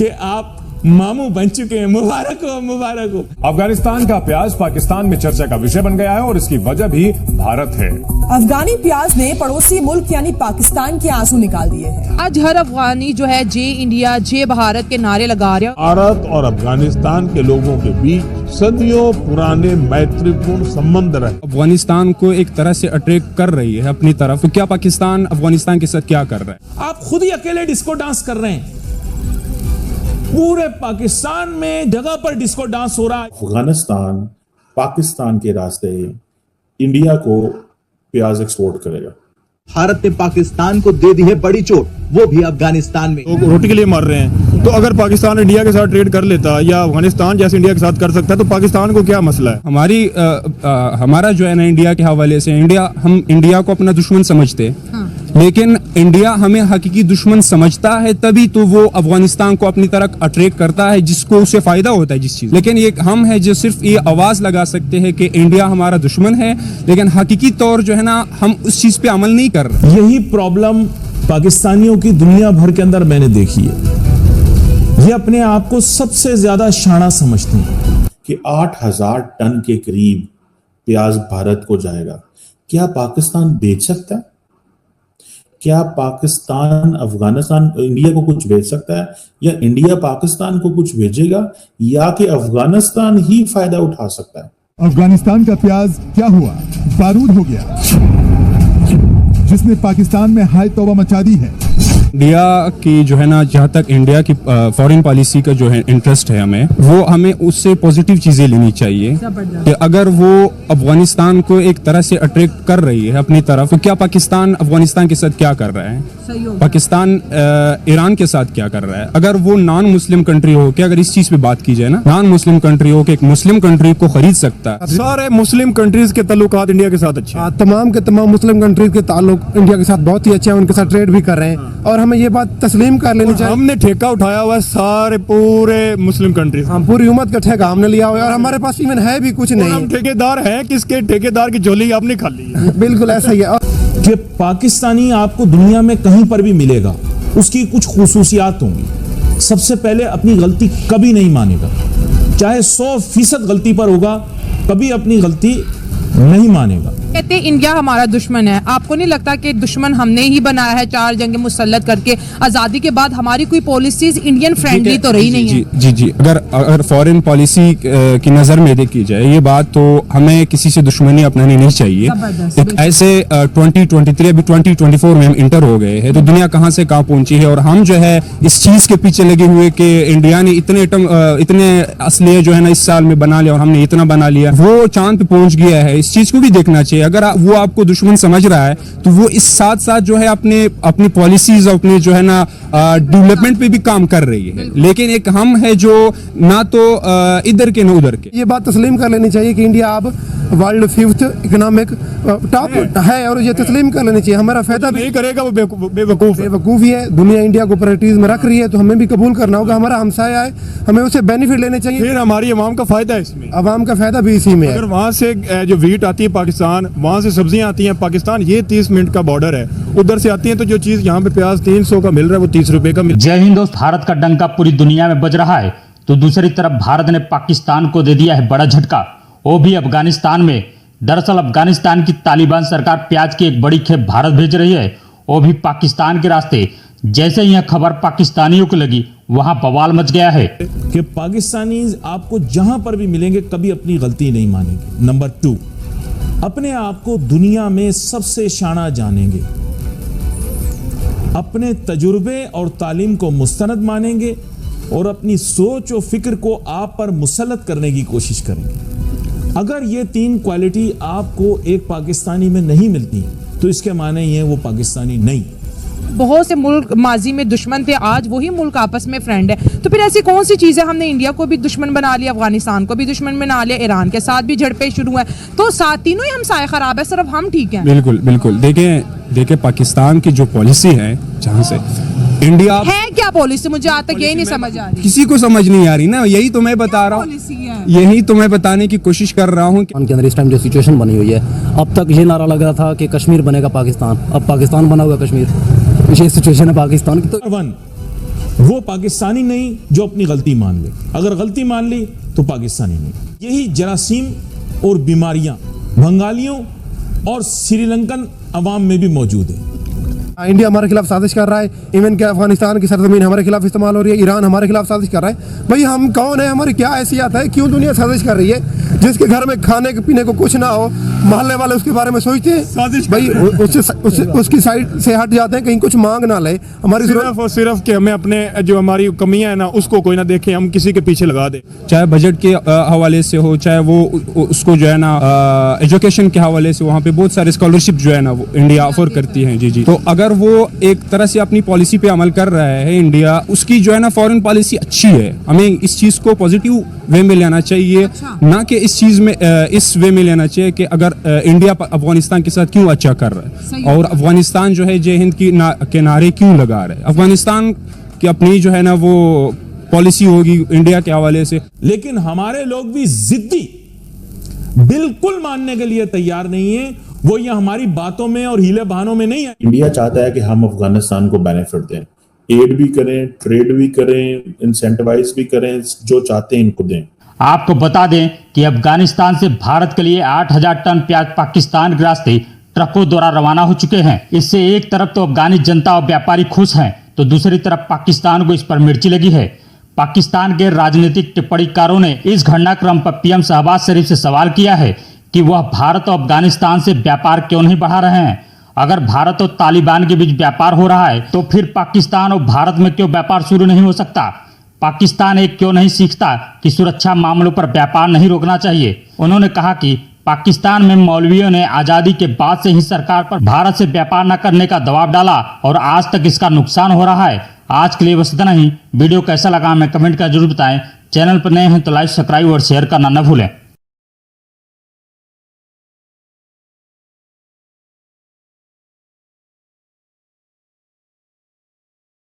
कि आप मामू बन चुके हैं। मुबारक हो, मुबारक हो। अफगानिस्तान का प्याज पाकिस्तान में चर्चा का विषय बन गया है और इसकी वजह भी भारत है। अफगानी प्याज ने पड़ोसी मुल्क यानी पाकिस्तान के आंसू निकाल दिए हैं। आज हर अफगानी जो है जे इंडिया जे भारत के नारे लगा रहे हैं। भारत और अफगानिस्तान के लोगों के बीच सदियों पुराने मैत्रीपूर्ण संबंध रहे। अफगानिस्तान को एक तरह से अट्रैक्ट कर रही है अपनी तरफ, तो क्या पाकिस्तान अफगानिस्तान के साथ क्या कर रहा है? आप खुद ही अकेले डिस्को डांस कर रहे हैं। पूरे पाकिस्तान में जगह पर डिस्को डांस हो रहा है। अफगानिस्तान पाकिस्तान के रास्ते इंडिया को प्याज एक्सपोर्ट करेगा। भारत ने पाकिस्तान को दे दी है बड़ी चोट, वो भी अफगानिस्तान में। लोग रोटी के लिए मर रहे हैं, तो अगर पाकिस्तान इंडिया के साथ ट्रेड कर लेता या अफगानिस्तान जैसे इंडिया के साथ कर सकता है तो पाकिस्तान को क्या मसला है? हमारा जो है ना इंडिया के हवाले से हम इंडिया को अपना दुश्मन समझते हैं, लेकिन इंडिया हमें हकीकी दुश्मन समझता है तभी तो वो अफगानिस्तान को अपनी तरफ अट्रैक्ट करता है, जिसको उससे फायदा होता है जिस चीज। लेकिन ये हम है जो सिर्फ ये आवाज लगा सकते हैं कि इंडिया हमारा दुश्मन है, लेकिन हकीकी तौर जो है ना हम उस चीज पे अमल नहीं कर रहे। यही प्रॉब्लम पाकिस्तानियों की दुनिया भर के अंदर मैंने देखी है। ये अपने आप को सबसे ज्यादा शाना समझते हैं कि 8000 टन के करीब प्याज भारत को जाएगा। क्या पाकिस्तान बेच सकता है? क्या पाकिस्तान अफगानिस्तान इंडिया को कुछ भेज सकता है, या इंडिया पाकिस्तान को कुछ भेजेगा, या कि अफगानिस्तान ही फायदा उठा सकता है? अफगानिस्तान का प्याज क्या हुआ? बारूद हो गया, जिसने पाकिस्तान में हाय तौबा मचा दी है। इंडिया की जो है ना, जहाँ तक इंडिया की फॉरेन पॉलिसी का जो है इंटरेस्ट है, हमें उससे पॉजिटिव चीजें लेनी चाहिए कि अगर वो अफगानिस्तान को एक तरह से अट्रैक्ट कर रही है अपनी तरफ, तो क्या पाकिस्तान अफगानिस्तान के साथ क्या कर रहा है? पाकिस्तान ईरान के साथ क्या कर रहा है? अगर वो नॉन मुस्लिम कंट्री हो के, अगर इस चीज पे बात की जाए ना, नॉन मुस्लिम कंट्री हो के एक मुस्लिम कंट्री को खरीद सकता है। सारे मुस्लिम कंट्रीज के ताल्लुकात इंडिया के साथ अच्छे हैं। तमाम के तमाम मुस्लिम कंट्रीज के ताल्लुक इंडिया के साथ बहुत ही अच्छे हैं, उनके साथ ट्रेड भी कर रहे हैं, और हमें ये बात तस्लीम कर लेनी चाहिए। हमने ठेका उठाया हुआ है सारे पूरे मुस्लिम कंट्रीज, हम पूरी उम्मत का ठेका हमने लिया हुआ है, और हमारे पास इवन है भी कुछ नहीं। हम ठेकेदार हैं किसके? ठेकेदार की झोली आपने खाली है। बिल्कुल ऐसा ही है कि पाकिस्तानी आपको दुनिया में कहीं पर भी मिलेगा, उसकी कुछ खुसूसियात होंगी। सबसे पहले अपनी गलती कभी नहीं मानेगा, चाहे 100% गलती पर होगा, कभी अपनी गलती नहीं मानेगा। कहते इंडिया हमारा दुश्मन है। आपको नहीं लगता कि दुश्मन हमने ही बनाया है 4 जंगें मुसल्लत करके? आजादी के बाद हमारी कोई पॉलिसीज इंडियन फ्रेंडली तो रही नहीं है। जी अगर फॉरेन पॉलिसी की नजर में देखी जाए ये बात, तो हमें किसी से दुश्मनी अपनानी नहीं चाहिए। एक ऐसे 2023 अभी 2024 में हम इंटर हो गए हैं, तो दुनिया कहाँ से कहाँ पहुंची है, और हम जो है इस चीज के पीछे लगे हुए कि इंडिया ने इतने असले जो है ना इस साल में बना लिया और हमने इतना बना लिया, वो चांद पे पहुंच गया है। इस चीज को भी देखना चाहिए। अगर वो आपको दुश्मन समझ रहा है तो वो इस साथ साथ जो है अपनी पॉलिसीज और अपने जो है ना डेवलपमेंट पे भी काम कर रही है, लेकिन एक हम है जो ना तो इधर के ना उधर के। ये बात तस्लीम कर लेनी चाहिए कि इंडिया अब वर्ल्ड 5th इकोनॉमिक टॉप है, और ये तस्लीम कर लेनी चाहिए। हमारा फायदा नहीं करेगा वो बेवकूफ ही है। दुनिया इंडिया को प्रायोरिटीज में रख रही है, तो हमें भी कबूल करना होगा। हमारा हमसाया है, हमें उससे बेनिफिट लेने चाहिए। फिर हमारी अवाम का फायदा है इसमें, अवाम का फायदा भी इसी में है। अगर वहाँ से जो वीट आती है पाकिस्तान, वहाँ से सब्जियां आती हैं पाकिस्तान, ये 30 मिनट का बॉर्डर है, उधर से आती है, तो जो चीज यहाँ पे प्याज 300 का मिल रहा है वो 30 रुपए का मिल रहा है। जय हिंद दोस्त, भारत का डंका पूरी दुनिया में बज रहा है, तो दूसरी तरफ भारत ने पाकिस्तान को दे दिया है बड़ा झटका, वो भी अफगानिस्तान में। दरअसल अफगानिस्तान की तालिबान सरकार प्याज की एक बड़ी खेप भारत भेज रही है, वो भी पाकिस्तान के रास्ते। जैसे यह खबर पाकिस्तानियों को लगी, वहां बवाल मच गया है कि पाकिस्तानी आपको जहां पर भी मिलेंगे कभी अपनी गलती नहीं मानेंगे। नंबर 2, अपने आप को दुनिया में सबसे शाना जानेंगे, अपने तजुर्बे और तालीम को मुस्तनद मानेंगे, और अपनी सोच और फिक्र को आप पर मुसल्लत करने की कोशिश करेंगे। अगर ये 3 क्वालिटी आपको एक पाकिस्तानी में नहीं मिलती, तो इसके माने ये वो पाकिस्तानी नहीं। बहुत से मुल्क माजी में दुश्मन थे, आज वही मुल्क आपस में फ्रेंड है। तो फिर ऐसी कौन सी चीज़ है? हमने इंडिया को भी दुश्मन बना लिया, अफगानिस्तान को भी दुश्मन बना लिया, ईरान के साथ भी झड़पें शुरू है, तो साथ तीनों ही हमसाये खराब है, सिर्फ हम ठीक हैं। बिल्कुल देखिए पाकिस्तान की जो पॉलिसी है, जहाँ से इंडिया है क्या पॉलिसी, मुझे आज तक यही नहीं समझ आ रही। किसी को समझ नहीं आ रही ना, यही तो मैं बता रहा हूँ, यही तो मैं बताने की कोशिश कर रहा हूँ। उनके अंदर इस टाइम जो सिचुएशन बनी हुई है, अब तक ये नारा लग रहा था कि कश्मीर बनेगा पाकिस्तान, अब पाकिस्तान बना हुआ कश्मीर। ये सिचुएशन है पाकिस्तान की। तो वो पाकिस्तानी नहीं जो अपनी गलती मान ले। अगर गलती मान ली तो पाकिस्तानी नहीं। यही जरासीम और बीमारियां बंगालियों और श्रीलंकन अवाम में भी मौजूद है। इंडिया हमारे खिलाफ साजिश कर रहा है, इवन कि अफगानिस्तान की सरजमीन हमारे खिलाफ इस्तेमाल हो रही है, ईरान हमारे खिलाफ साजिश कर रहा है। भाई हम कौन है, हमारी क्या हैसियत है, क्यों दुनिया साजिश कर रही है? जिसके घर में खाने पीने को कुछ ना हो, मोहल्ले वाले उसके बारे में सोचते हैं भाई, उसकी साइड से हट जाते हैं, कहीं कुछ मांग ना ले। हमारी सिर्फ और सिर्फ कि हमें अपने जो हमारी कमियां है ना उसको कोई ना देखे, हम किसी के पीछे लगा दे। चाहे बजट के हवाले से हो, चाहे वो उसको जो है ना एजुकेशन के हवाले से, वहाँ पे बहुत सारे स्कॉलरशिप जो है ना वो इंडिया ऑफर करती है। जी। तो अगर वो एक तरह से अपनी पॉलिसी पे अमल कर रहा है इंडिया, उसकी जो है ना फॉरेन पॉलिसी अच्छी है, हमें इस चीज को पॉजिटिव वे में लेना चाहिए। ना कि इस चीज में इस वे में लेना चाहिए कि अगर इंडिया अफगानिस्तान के साथ क्यों अच्छा कर रहा है और अफगानिस्तान जो है जय हिंद के नारे क्यों लगा रहा है। अफगानिस्तान की अपनी जो है ना वो पॉलिसी होगी इंडिया के हवाले से। लेकिन हमारे लोग भी जिद्दी बिल्कुल मानने के लिए तैयार नहीं है। वो ये हमारी बातों में और हीले बहानों में नहीं है। इंडिया चाहता है कि हम अफगानिस्तान को बेनिफिट दें, एड भी करें, ट्रेड भी करें, इंसेंटिवाइज भी करें, जो चाहते हैं इनको दें। आपको बता दें कि अफगानिस्तान से भारत के लिए 8,000 टन प्याज पाकिस्तान के रास्ते ट्रकों द्वारा रवाना हो चुके हैं। इससे एक तरफ तो अफगानी जनता और व्यापारी खुश हैं, तो दूसरी तरफ पाकिस्तान को इस पर मिर्ची लगी है। पाकिस्तान के राजनीतिक टिप्पणीकारों ने इस घटनाक्रम पर पीएम शहबाज शरीफ से सवाल किया है कि वह भारत और अफगानिस्तान से व्यापार क्यों नहीं बढ़ा रहे हैं। अगर भारत और तालिबान के बीच व्यापार हो रहा है तो फिर पाकिस्तान और भारत में क्यों व्यापार शुरू नहीं हो सकता? पाकिस्तान एक क्यों नहीं सीखता कि सुरक्षा मामलों पर व्यापार नहीं रोकना चाहिए? उन्होंने कहा कि पाकिस्तान में मौलवियों ने आजादी के बाद से ही सरकार पर भारत से व्यापार न करने का दबाव डाला और आज तक इसका नुकसान हो रहा है। आज के लिए बस इतना ही। वीडियो कैसा लगा हमें कमेंट कर जरूर बताएं। चैनल पर नए हैं तो लाइक, सब्सक्राइब और शेयर करना न भूलें।